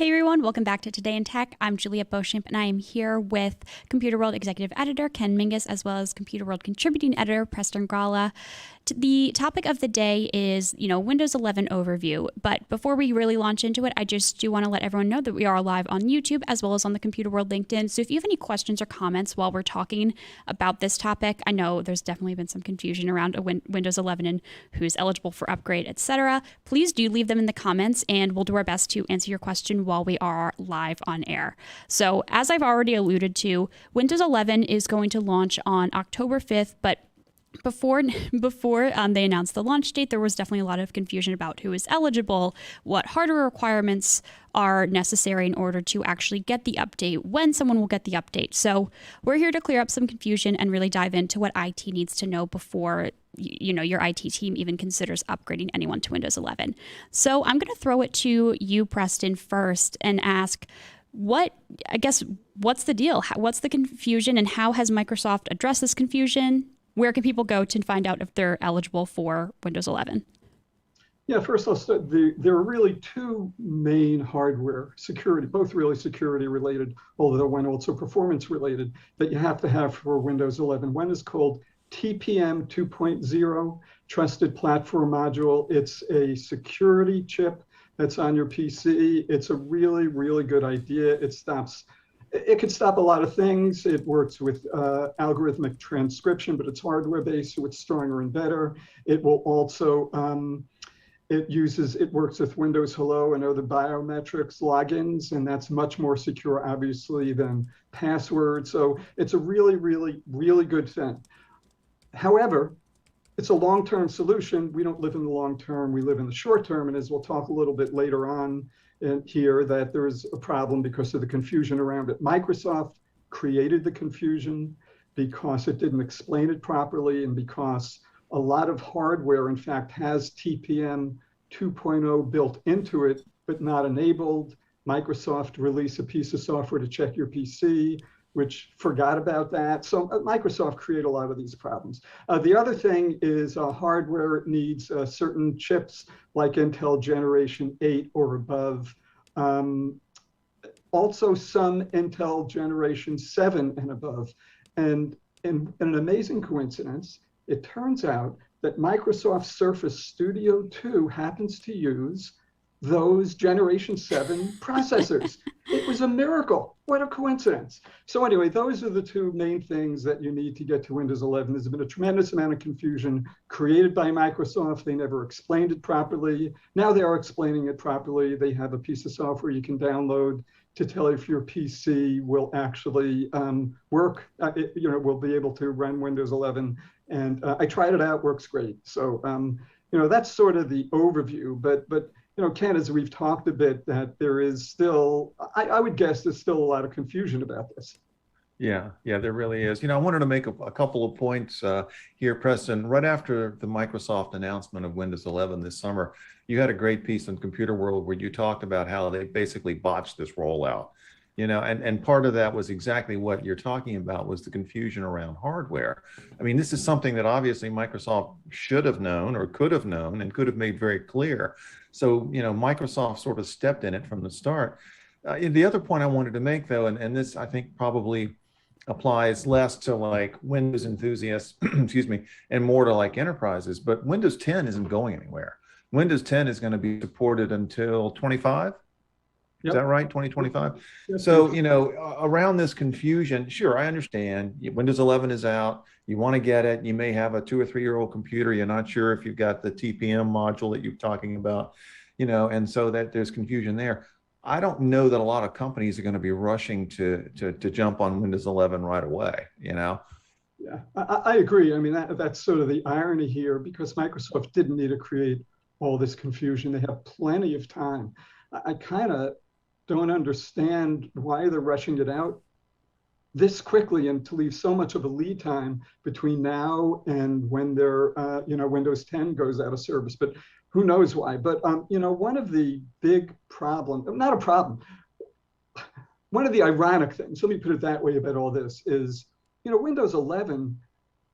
Hey everyone, welcome back to Today in Tech. I'm Juliet Beauchamp and I am here with Computer World Executive Editor Ken Mingus as well as Computer World Contributing Editor Preston Gralla. The topic of the day is, Windows 11 overview. But before we really launch into it, I just do want to let everyone know that we are live on YouTube as well as on the Computer World LinkedIn. So if you have any questions or comments while we're talking about this topic, I know there's definitely been some confusion around Windows 11 and who's eligible for upgrade, etc. Please do leave them in the comments and we'll do our best to answer your question while we are live on air. So as I've already alluded to, Windows 11 is going to launch on October 5th, but before they announced the launch date, there was definitely a lot of confusion about who is eligible, what hardware requirements are necessary in order to actually get the update, when someone will get the update. So we're here to clear up some confusion and really dive into what IT needs to know before your IT team even considers upgrading anyone to Windows 11. So I'm going to throw it to you, Preston, first and ask, what's the deal? What's the confusion and how has Microsoft addressed this confusion? Where can people go to find out if they're eligible for Windows 11? Yeah, first I'll start. There are really two main hardware security, both really security related, although one also performance related, that you have to have for Windows 11. One is called TPM 2.0, Trusted Platform Module. It's a security chip that's on your PC. It's a really, really good idea. It can stop a lot of things. It works with algorithmic transcription, but it's hardware based, so it's stronger and better. It will also, it works with Windows Hello and other biometrics logins, and that's much more secure, obviously, than passwords. So it's a really, really, really good thing. However, it's a long-term solution. We don't live in the long term, we live in the short term. And as we'll talk a little bit later on here, that there is a problem because of the confusion around it. Microsoft created the confusion because it didn't explain it properly and because a lot of hardware, in fact, has TPM 2.0 built into it, but not enabled. Microsoft released a piece of software to check your PC, which forgot about that. So Microsoft created a lot of these problems. The other thing is hardware needs certain chips like Intel Generation 8 or above. Also some Intel Generation 7 and above. And in an amazing coincidence, it turns out that Microsoft Surface Studio 2 happens to use those Generation 7 processors. It was a miracle. What a coincidence. So anyway, those are the two main things that you need to get to Windows 11. There's been a tremendous amount of confusion created by Microsoft. They never explained it properly. Now they are explaining it properly. They have a piece of software you can download to tell if your PC will actually work, will be able to run Windows 11. And I tried it out, works great. So, that's sort of the overview, but Ken, as we've talked a bit, that there is still, I would guess there's still a lot of confusion about this. Yeah, there really is. I wanted to make a couple of points here, Preston. Right after the Microsoft announcement of Windows 11 this summer, you had a great piece on Computer World where you talked about how they basically botched this rollout. And part of that was exactly what you're talking about, was the confusion around hardware. I mean, this is something that obviously Microsoft should have known or could have known and could have made very clear. So, Microsoft sort of stepped in it from the start. The other point I wanted to make, though, and this I think probably applies less to like Windows enthusiasts, excuse me, and more to like enterprises, but Windows 10 isn't going anywhere. Windows 10 is going to be supported until 25. Is that right? 2025. Yes, so, around this confusion, sure, I understand. Windows 11 is out. You want to get it. You may have a 2 or 3 year old computer. You're not sure if you've got the TPM module that you're talking about, and so that there's confusion there. I don't know that a lot of companies are going to be rushing to jump on Windows 11 right away, Yeah, I agree. I mean, that's sort of the irony here, because Microsoft didn't need to create all this confusion. They have plenty of time. I kind of don't understand why they're rushing it out this quickly and to leave so much of a lead time between now and when their Windows 10 goes out of service. But who knows why? But one of the big not a problem, one of the ironic things, let me put it that way, about all this is, Windows 11,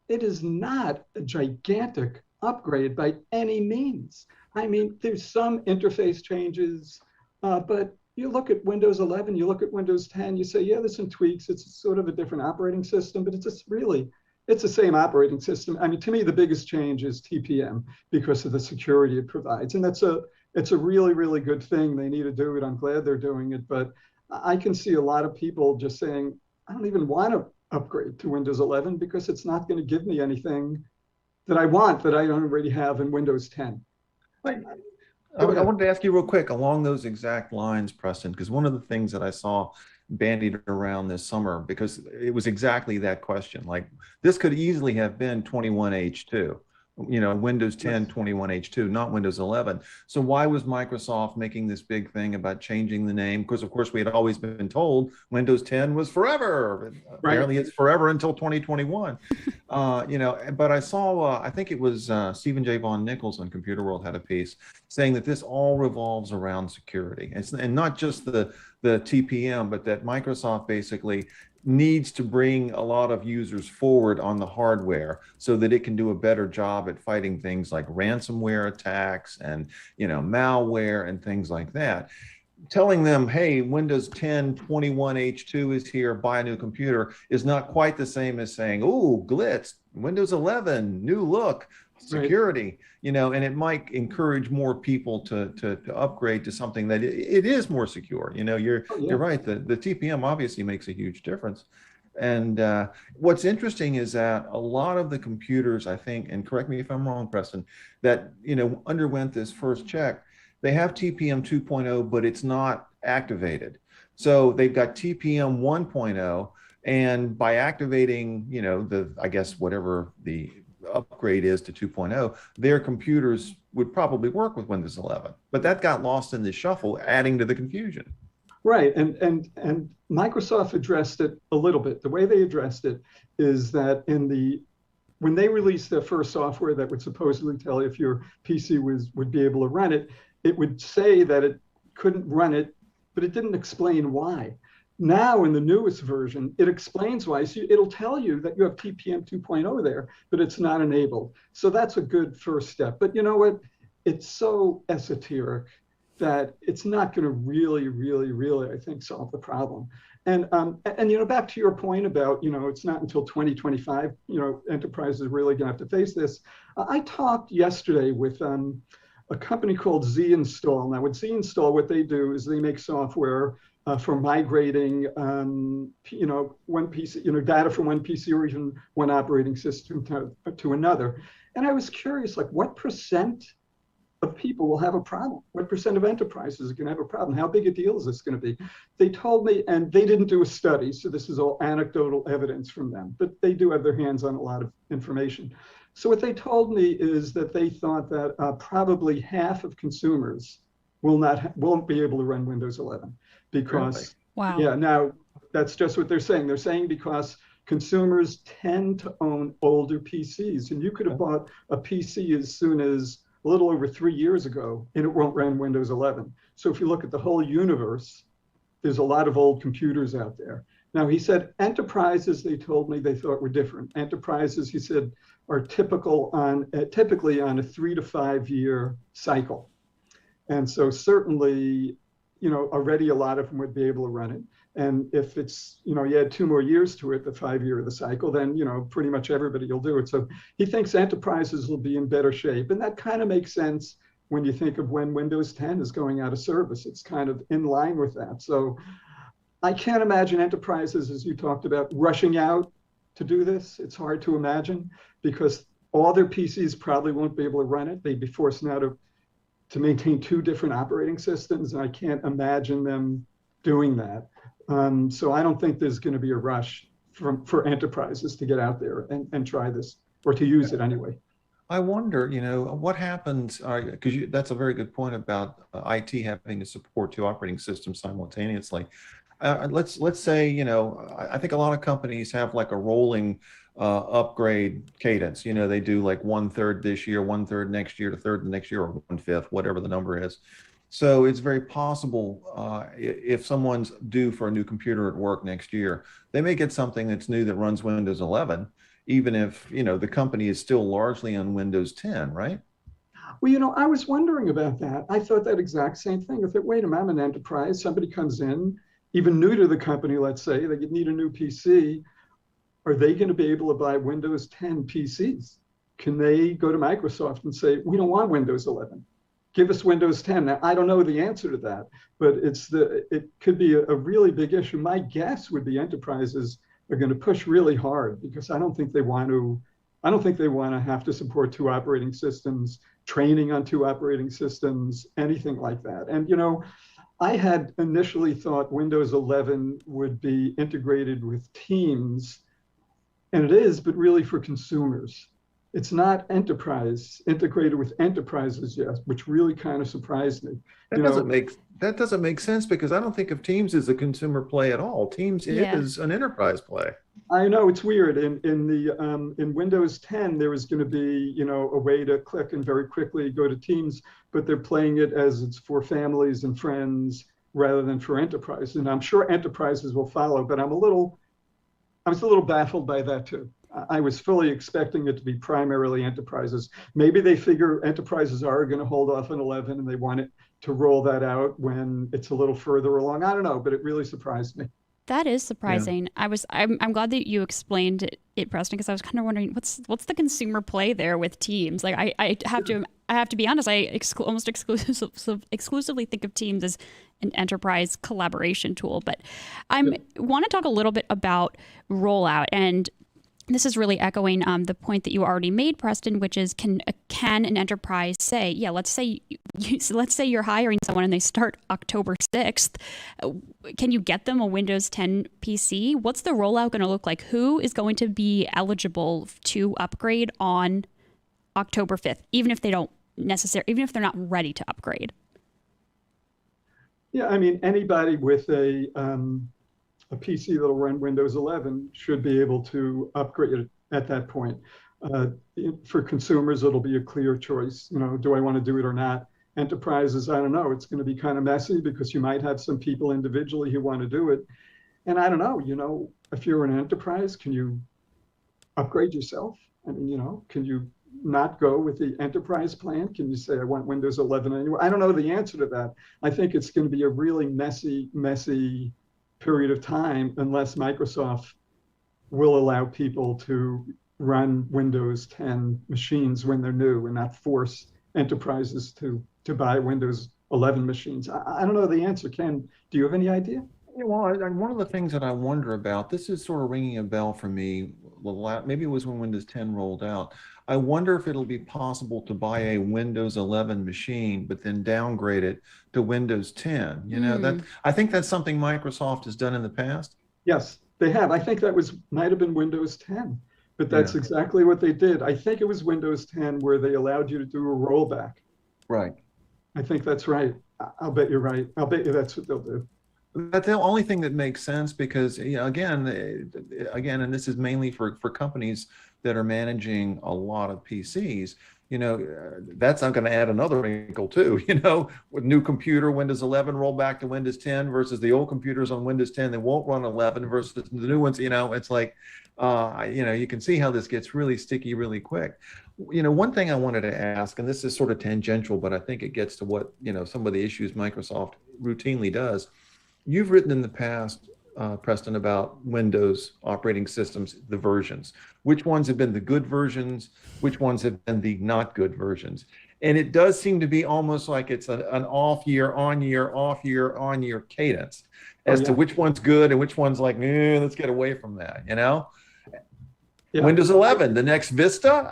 it is not a gigantic upgrade by any means. I mean, there's some interface changes, but you look at Windows 11, you look at Windows 10, you say, yeah, there's some tweaks. It's sort of a different operating system, but it's just really, it's the same operating system. I mean, to me, the biggest change is TPM because of the security it provides. And it's a really, really good thing. They need to do it. I'm glad they're doing it. But I can see a lot of people just saying, I don't even want to upgrade to Windows 11 because it's not going to give me anything that I want that I don't already have in Windows 10. I wanted to ask you real quick along those exact lines, Preston, because one of the things that I saw bandied around this summer, because it was exactly that question. Like this could easily have been 21H2, Windows 10, 21H2, not Windows 11. So why was Microsoft making this big thing about changing the name? Because of course we had always been told Windows 10 was forever. Right. Apparently it's forever until 2021. But I saw, I think it was Stephen J. Von Nichols on Computer World had a piece saying that this all revolves around security. And not just the TPM, but that Microsoft basically needs to bring a lot of users forward on the hardware so that it can do a better job at fighting things like ransomware attacks and malware and things like that. Telling them, hey, Windows 10 21H2 is here, buy a new computer, is not quite the same as saying, oh, glitz, Windows 11, new look, security, and it might encourage more people to upgrade to something that it is more secure. You're right. The TPM obviously makes a huge difference. And what's interesting is that a lot of the computers, I think, and correct me if I'm wrong, Preston, that underwent this first check, they have TPM 2.0, but it's not activated. So they've got TPM 1.0, and by activating, I guess whatever the upgrade is to 2.0, their computers would probably work with Windows 11. But that got lost in the shuffle, adding to the confusion. Right, and Microsoft addressed it a little bit. The way they addressed it is that when they released their first software that would supposedly tell you if your PC would be able to run it, it would say that it couldn't run it, but it didn't explain why. Now in the newest version, it explains why. So it'll tell you that you have TPM 2.0 there, but it's not enabled. So that's a good first step. But you know what? It's so esoteric that it's not going to really, really, really, I think, solve the problem. And back to your point about, it's not until 2025, enterprises are really going to have to face this. I talked yesterday with a company called Z-Install. Now with Z-Install, what they do is they make software for migrating, one PC, data from one PC or even one operating system to another. And I was curious, like what percent of people will have a problem? What percent of enterprises are going to have a problem? How big a deal is this going to be? They told me, and they didn't do a study, so this is all anecdotal evidence from them, but they do have their hands on a lot of information. So what they told me is that they thought that probably half of consumers won't be able to run Windows 11 because, really? Wow. Yeah, now that's just what they're saying. They're saying because consumers tend to own older PCs, and you could have bought a PC as soon as a little over 3 years ago, and it won't run Windows 11. So if you look at the whole universe, there's a lot of old computers out there. Now, he said enterprises, they told me they thought were different. Enterprises, he said, are typically on a 3 to 5 year cycle. And so certainly, already a lot of them would be able to run it. And if it's, you add 2 more years to it, the 5 year of the cycle, then, pretty much everybody will do it. So he thinks enterprises will be in better shape. And that kind of makes sense when you think of when Windows 10 is going out of service. It's kind of in line with that. So I can't imagine enterprises, as you talked about, rushing out to do this. It's hard to imagine because all their PCs probably won't be able to run it. They'd be forced now to maintain 2 different operating systems. And I can't imagine them doing that. So I don't think there's going to be a rush for enterprises to get out there and try this, or to use it anyway. I wonder, what happens, because that's a very good point about IT having to support 2 operating systems simultaneously. Let's say, I think a lot of companies have like a rolling upgrade cadence. They do like 1/3 this year, 1/3 next year, 1/3 the next year, or 1/5, whatever the number is. So it's very possible if someone's due for a new computer at work next year, they may get something that's new that runs Windows 11, even if, the company is still largely on Windows 10, right? Well, I was wondering about that. I thought that exact same thing. I thought, wait a minute, I'm an enterprise. Somebody comes in, even new to the company, let's say, they need a new PC. Are they going to be able to buy Windows 10 PCs? Can they go to Microsoft and say, we don't want Windows 11? Give us Windows 10. Now, I don't know the answer to that, but it could be a really big issue. My guess would be enterprises are going to push really hard because I don't think they want to have to support two operating systems, training on two operating systems, anything like that. And I had initially thought Windows 11 would be integrated with Teams, and it is, but really for consumers. It's not enterprise integrated with enterprises yet, which really kind of surprised me. That doesn't make sense because I don't think of Teams as a consumer play at all. Teams is an enterprise play. I know it's weird. In Windows 10, there was going to be a way to click and very quickly go to Teams, but they're playing it as it's for families and friends rather than for enterprise. And I'm sure enterprises will follow, but I was a little baffled by that too. I was fully expecting it to be primarily enterprises. Maybe they figure enterprises are going to hold off on 11 and they want it to roll that out when it's a little further along. I don't know, but it really surprised me. That is surprising. Yeah. I'm glad that you explained it, Preston, because I was kind of wondering what's the consumer play there with Teams. Like I have to be honest, I almost exclusively think of Teams as an enterprise collaboration tool. But I want to talk a little bit about rollout, and this is really echoing the point that you already made, Preston, which is can an enterprise say, yeah, let's say you're hiring someone and they start October 6th. Can you get them a Windows 10 PC? What's the rollout going to look like? Who is going to be eligible to upgrade on October 5th, even if they're not ready to upgrade? Yeah, I mean, anybody with a PC that'll run Windows 11 should be able to upgrade it at that point. For consumers, it'll be a clear choice. Do I want to do it or not? Enterprises, I don't know. It's going to be kind of messy because you might have some people individually who want to do it. And I don't know, if you're an enterprise, can you upgrade yourself? I mean, can you not go with the enterprise plan? Can you say, I want Windows 11 anyway? I don't know the answer to that. I think it's going to be a really messy period of time unless Microsoft will allow people to run Windows 10 machines when they're new and not force enterprises to buy Windows 11 machines. I don't know the answer. Ken, do you have any idea? Yeah, well, one of the things that I wonder about, this is sort of ringing a bell for me, maybe it was when Windows 10 rolled out. I wonder if it'll be possible to buy a Windows 11 machine, but then downgrade it to Windows 10. I think that's something Microsoft has done in the past. Yes, they have. I think that might have been Windows 10, but that's exactly what they did. I think it was Windows 10 where they allowed you to do a rollback. Right. I think that's right. I'll bet you're right. I'll bet you that's what they'll do. That's the only thing that makes sense because, again, and this is mainly for companies that are managing a lot of PCs, that's not going to add another wrinkle too, with new computer, Windows 11 roll back to Windows 10 versus the old computers on Windows 10 that won't run 11 versus the new ones, it's like, you can see how this gets really sticky really quick. One thing I wanted to ask, and this is sort of tangential, but I think it gets to what, some of the issues Microsoft routinely does. You've written in the past, Preston, about Windows operating systems, the versions. Which ones have been the good versions? Which ones have been the not good versions? And it does seem to be almost like it's an off year, on year, off year, on year cadence as to which one's good and which one's like, let's get away from that, Yeah. Windows 11, the next Vista,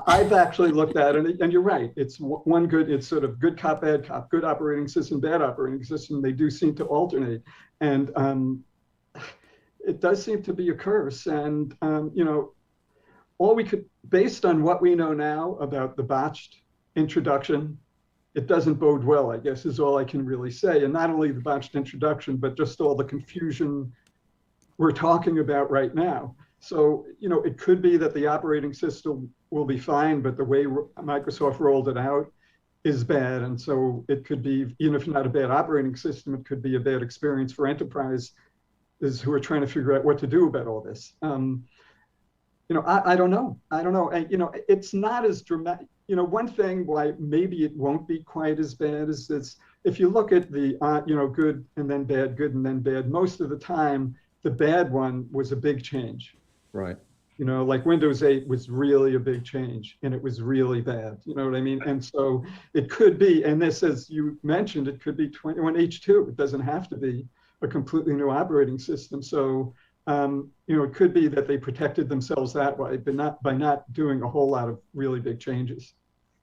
I've actually looked at it, and you're right. It's it's sort of good cop, bad cop, good operating system, bad operating system. They do seem to alternate. And it does seem to be a curse. And, based on what we know now about the botched introduction, it doesn't bode well, I guess, is all I can really say. And not only the botched introduction, but just all the confusion we're talking about right now. So, it could be that the operating system will be fine, but the way Microsoft rolled it out is bad. And so it could be, even if not a bad operating system, it could be a bad experience for enterprises who are trying to figure out what to do about all this. I don't know. It's not as dramatic. one thing why maybe it won't be quite as bad as this, if you look at the, good and then bad, good and then bad, most of the time, the bad one was a big change. Right. Like Windows 8 was really a big change and it was really bad. You know what I mean? And so it could be, and this, as you mentioned, it could be 21H2. It doesn't have to be a completely new operating system. So, it could be that they protected themselves that way, but not by not doing a whole lot of really big changes.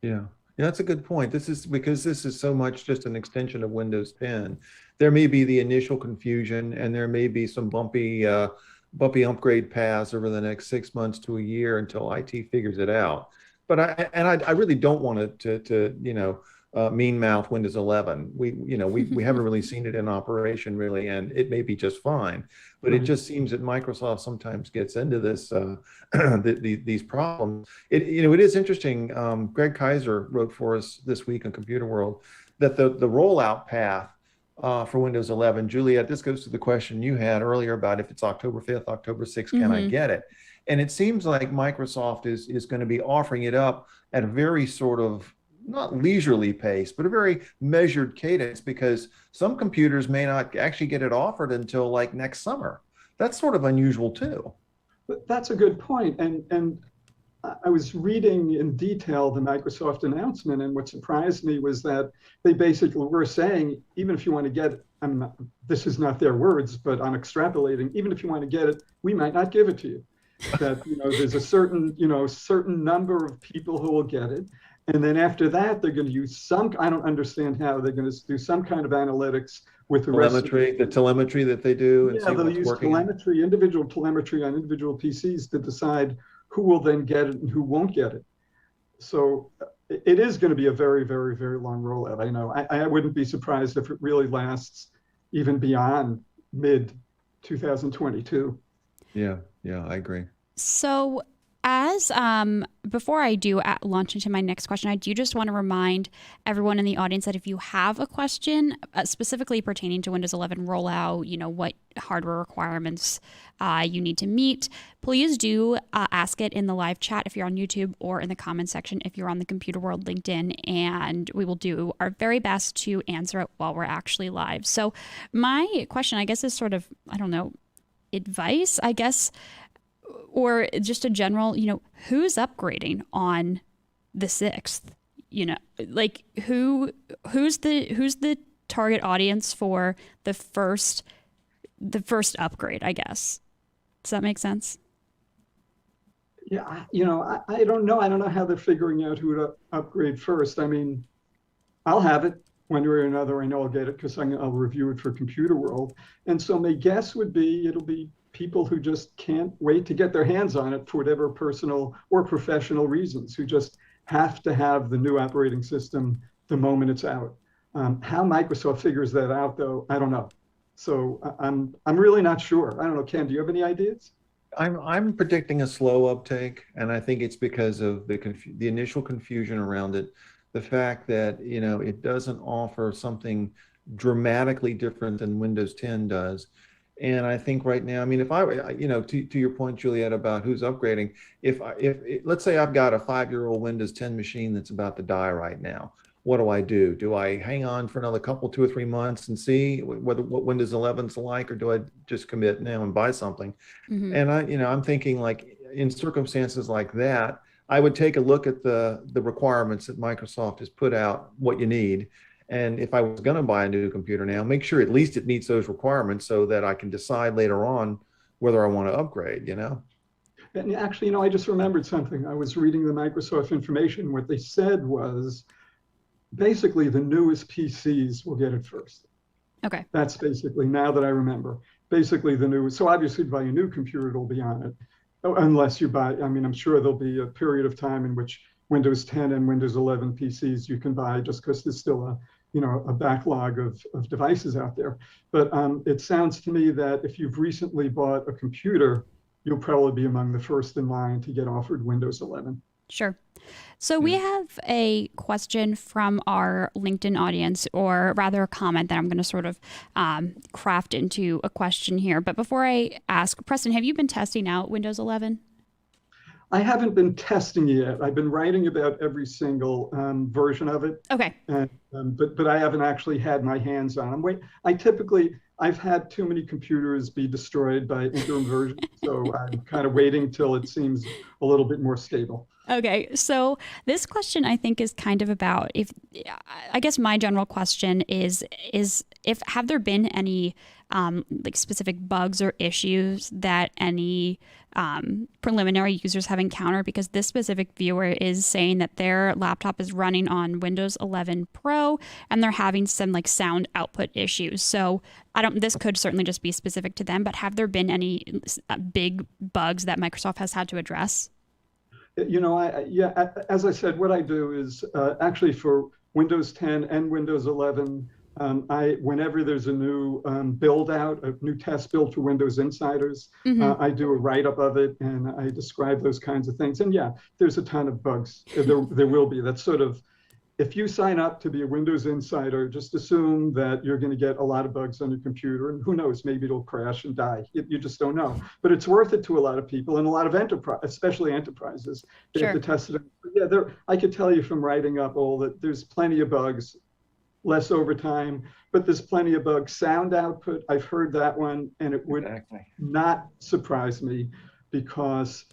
Yeah. Yeah, that's a good point. This is because this is so much just an extension of Windows 10. There may be the initial confusion and there may be some bumpy upgrade paths over the next 6 months to a year until IT figures it out. But I really don't want to mean mouth Windows 11. We haven't really seen it in operation really, and it may be just fine. But it just seems that Microsoft sometimes gets into this these problems. It is interesting. Greg Kaiser wrote for us this week on Computer World that the rollout path for Windows 11, Juliet, this goes to the question you had earlier about if it's October 5th, October 6th, can I get it? And it seems like Microsoft is going to be offering it up at a very sort of not leisurely pace, but a very measured cadence, because some computers may not actually get it offered until like next summer. That's sort of unusual too. But that's a good point. And I was reading in detail the Microsoft announcement, and what surprised me was that they basically were saying, even if you want to get it, this is not their words, but I'm extrapolating, even if you want to get it, we might not give it to you. That, there's a certain number of people who will get it. And then after that, they're going to use I don't understand how they're going to do some kind of analytics with the telemetry, the telemetry that they do. And they'll use telemetry, individual telemetry on individual PCs to decide who will then get it and who won't get it. So it is going to be a very, very, very long rollout. I know. I wouldn't be surprised if it really lasts even beyond mid 2022. Yeah, I agree. So as before I do launch into my next question, I do just want to remind everyone in the audience that if you have a question specifically pertaining to Windows 11 rollout, what hardware requirements you need to meet, please do ask it in the live chat if you're on YouTube, or in the comment section if you're on the Computer World LinkedIn, and we will do our very best to answer it while we're actually live. So my question, I guess, is sort of, I don't know, advice, I guess, or just a general, who's upgrading on the 6th? Like who's the target audience for the first upgrade, I guess. Does that make sense? Yeah, I don't know. I don't know how they're figuring out who to upgrade first. I mean, I'll have it one way or another. I know I'll get it because I'll review it for Computer World. And so my guess would be it'll be people who just can't wait to get their hands on it for whatever personal or professional reasons, who just have to have the new operating system the moment it's out. How Microsoft figures that out, though, I don't know. So I'm really not sure. I don't know, Ken, do you have any ideas? I'm predicting a slow uptake, and I think it's because of the initial confusion around it, the fact that it doesn't offer something dramatically different than Windows 10 does. And I think right now, I mean, if I, to your point, Juliet, about who's upgrading, if let's say I've got a 5-year-old Windows 10 machine that's about to die right now, what do? Do I hang on for another 2 or 3 months and see what Windows 11's like, or do I just commit now and buy something? Mm-hmm. And I'm thinking, like, in circumstances like that, I would take a look at the requirements that Microsoft has put out, what you need. And if I was going to buy a new computer now, make sure at least it meets those requirements so that I can decide later on whether I want to upgrade, And actually, I just remembered something. I was reading the Microsoft information. What they said was basically the newest PCs will get it first. Okay. That's basically, now that I remember, basically the newest. So obviously, buy a new computer, it'll be on it. Unless you buy, I'm sure there'll be a period of time in which Windows 10 and Windows 11 PCs you can buy, just because there's still a backlog of devices out there. But it sounds to me that if you've recently bought a computer, you'll probably be among the first in line to get offered Windows 11. Sure. So we have a question from our LinkedIn audience, or rather a comment that I'm going to sort of craft into a question here. But before I ask, Preston, have you been testing out Windows 11? I haven't been testing yet. I've been writing about every single version of it, Okay. and, but I haven't actually had my hands on them. I've had too many computers be destroyed by interim versions, so I'm kind of waiting till it seems a little bit more stable. Okay, so this question I think is kind of about if I guess my general question is if have there been any like specific bugs or issues that any preliminary users have encountered, because this specific viewer is saying that their laptop is running on Windows 11 Pro and they're having some like sound output issues. So this could certainly just be specific to them, but have there been any big bugs that Microsoft has had to address? As I said, what I do is actually for Windows 10 and Windows 11, whenever there's a new build out, a new test build for Windows Insiders, I do a write up of it and I describe those kinds of things. And yeah, there's a ton of bugs. There will be. That's sort of, if you sign up to be a Windows Insider, just assume that you're going to get a lot of bugs on your computer, and who knows, maybe it'll crash and die. You just don't know. But it's worth it to a lot of people, and a lot of especially enterprises, they have to test it. Yeah, I could tell you from writing up all that there's plenty of bugs, less overtime, but there's plenty of bugs. Sound output, I've heard that one, and it would not surprise me because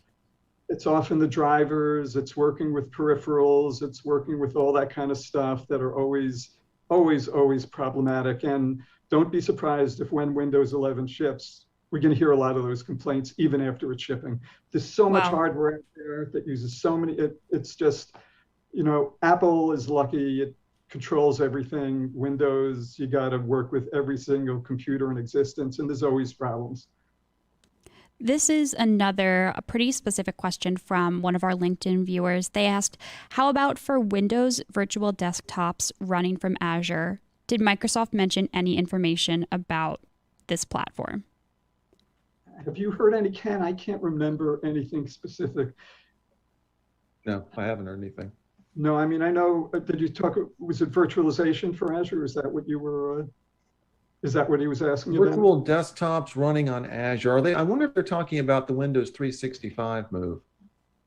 it's often the drivers, it's working with peripherals, it's working with all that kind of stuff that are always, always, always problematic. And don't be surprised if when Windows 11 ships, we're going to hear a lot of those complaints even after it's shipping. There's so much hardware out there that uses so many, it's just, Apple is lucky, it controls everything. Windows, you got to work with every single computer in existence, and there's always problems. This is a pretty specific question from one of our LinkedIn viewers. They asked, how about for Windows virtual desktops running from Azure? Did Microsoft mention any information about this platform? Have you heard any, Ken? I can't remember anything specific. No, I haven't heard anything. No, I mean, I know, did you talk, was it virtualization for Azure? Is that what you were... Is that what he was asking about? Virtual desktops running on Azure. I wonder if they're talking about the Windows 365 move.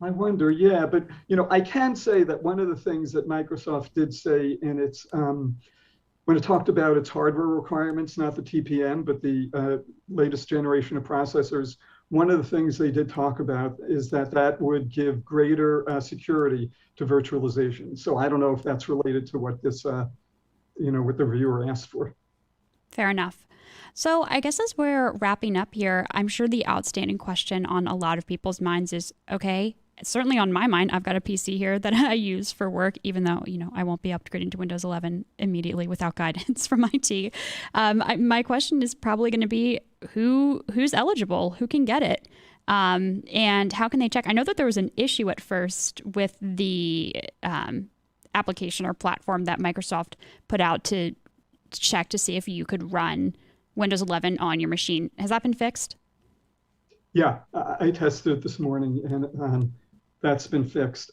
I wonder, yeah. But, I can say that one of the things that Microsoft did say in its, when it talked about its hardware requirements, not the TPM, but the latest generation of processors, one of the things they did talk about is that would give greater security to virtualization. So I don't know if that's related to what this, what the viewer asked for. Fair enough. So I guess as we're wrapping up here, I'm sure the outstanding question on a lot of people's minds is, okay, certainly on my mind, I've got a PC here that I use for work, even though, I won't be upgrading to Windows 11 immediately without guidance from IT. My question is probably going to be who's eligible, who can get it, and how can they check? I know that there was an issue at first with the application or platform that Microsoft put out to check to see if you could run Windows 11 on your machine. Has that been fixed? Yeah, I tested it this morning and that's been fixed.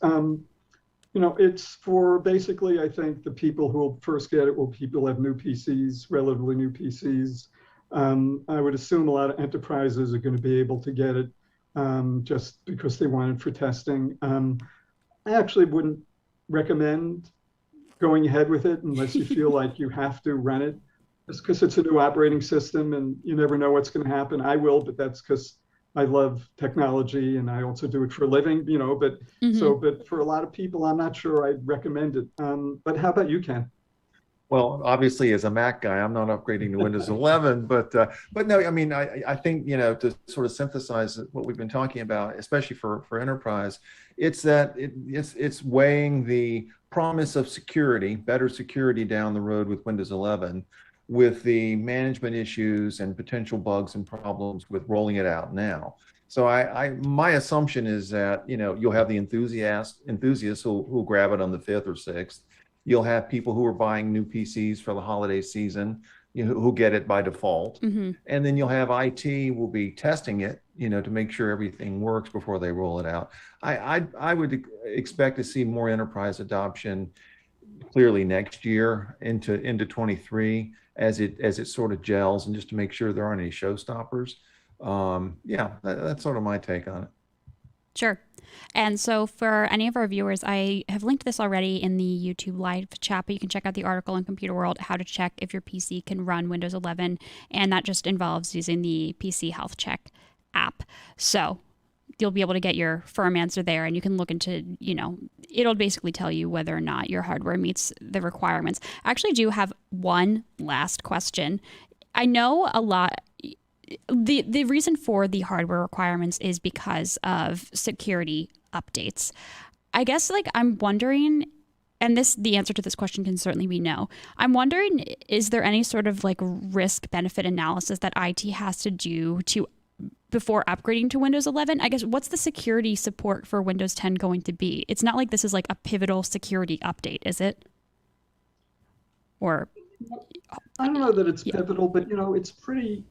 It's for basically, I think the people who will first get it will people have new PCs, relatively new PCs. I would assume a lot of enterprises are going to be able to get it just because they want it for testing. I actually wouldn't recommend going ahead with it unless you feel like you have to run it, just because it's a new operating system and you never know what's going to happen. I will, but that's because I love technology and I also do it for a living, but but for a lot of people, I'm not sure I'd recommend it. But how about you, Ken? Well, obviously, as a Mac guy, I'm not upgrading to Windows 11, but no, I mean, I think, to sort of synthesize what we've been talking about, especially for enterprise, it's that it's weighing the promise of security, better security down the road with Windows 11, with the management issues and potential bugs and problems with rolling it out now. So my assumption is that, you'll have the enthusiasts who'll grab it on the 5th or 6th. You'll have people who are buying new PCs for the holiday season, who get it by default. And then you'll have IT will be testing it, to make sure everything works before they roll it out. I would expect to see more enterprise adoption clearly next year into 23 as it sort of gels, and just to make sure there aren't any showstoppers. That's sort of my take on it. Sure. And so for any of our viewers, I have linked this already in the YouTube live chat, but you can check out the article in Computer World, how to check if your PC can run Windows 11. And that just involves using the PC Health Check app. So you'll be able to get your firm answer there, and you can look into, it'll basically tell you whether or not your hardware meets the requirements. I actually do have one last question. I know a lot. The reason for the hardware requirements is because of security updates. I guess I'm wondering, and the answer to this question can certainly be no. I'm wondering, is there any sort of risk benefit analysis that IT has to do before upgrading to Windows 11? I guess, what's the security support for Windows 10 going to be? It's not like this is a pivotal security update, is it? Or I don't know that it's pivotal, but it's pretty.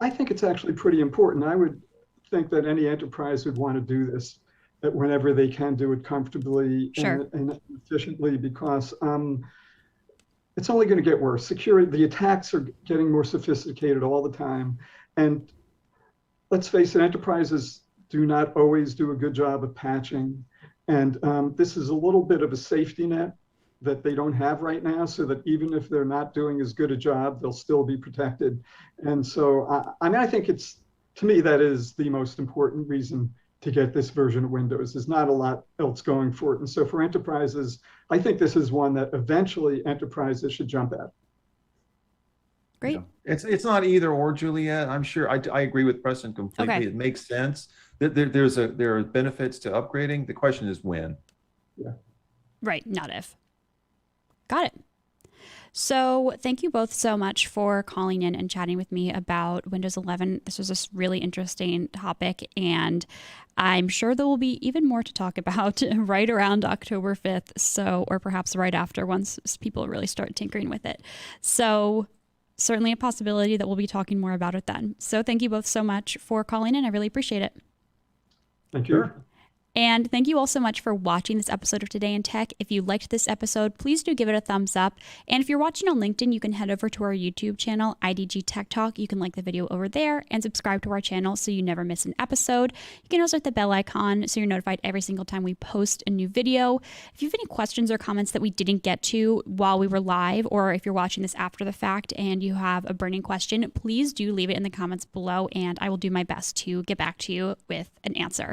I think it's actually pretty important. I would think that any enterprise would want to do this, that whenever they can do it comfortably Sure. and efficiently, because it's only going to get worse. The attacks are getting more sophisticated all the time. And let's face it, enterprises do not always do a good job of patching. And this is a little bit of a safety net that they don't have right now, so that even if they're not doing as good a job, they'll still be protected. And so, I think to me, that is the most important reason to get this version of Windows. There's not a lot else going for it. And so for enterprises, I think this is one that eventually enterprises should jump at. Great. Yeah. It's not either or, Juliet. I'm sure I agree with Preston completely. Okay. It makes sense. There are benefits to upgrading. The question is when. Yeah. Right, not if. Got it. So thank you both so much for calling in and chatting with me about Windows 11. This was a really interesting topic, and I'm sure there will be even more to talk about right around October 5th, or perhaps right after, once people really start tinkering with it. So certainly a possibility that we'll be talking more about it then. So thank you both so much for calling in. I really appreciate it. Thank you. Sure. And thank you all so much for watching this episode of Today in Tech. If you liked this episode, please do give it a thumbs up. And if you're watching on LinkedIn, you can head over to our YouTube channel, IDG Tech Talk. You can like the video over there and subscribe to our channel so you never miss an episode. You can also hit the bell icon so you're notified every single time we post a new video. If you have any questions or comments that we didn't get to while we were live, or if you're watching this after the fact and you have a burning question, please do leave it in the comments below, and I will do my best to get back to you with an answer.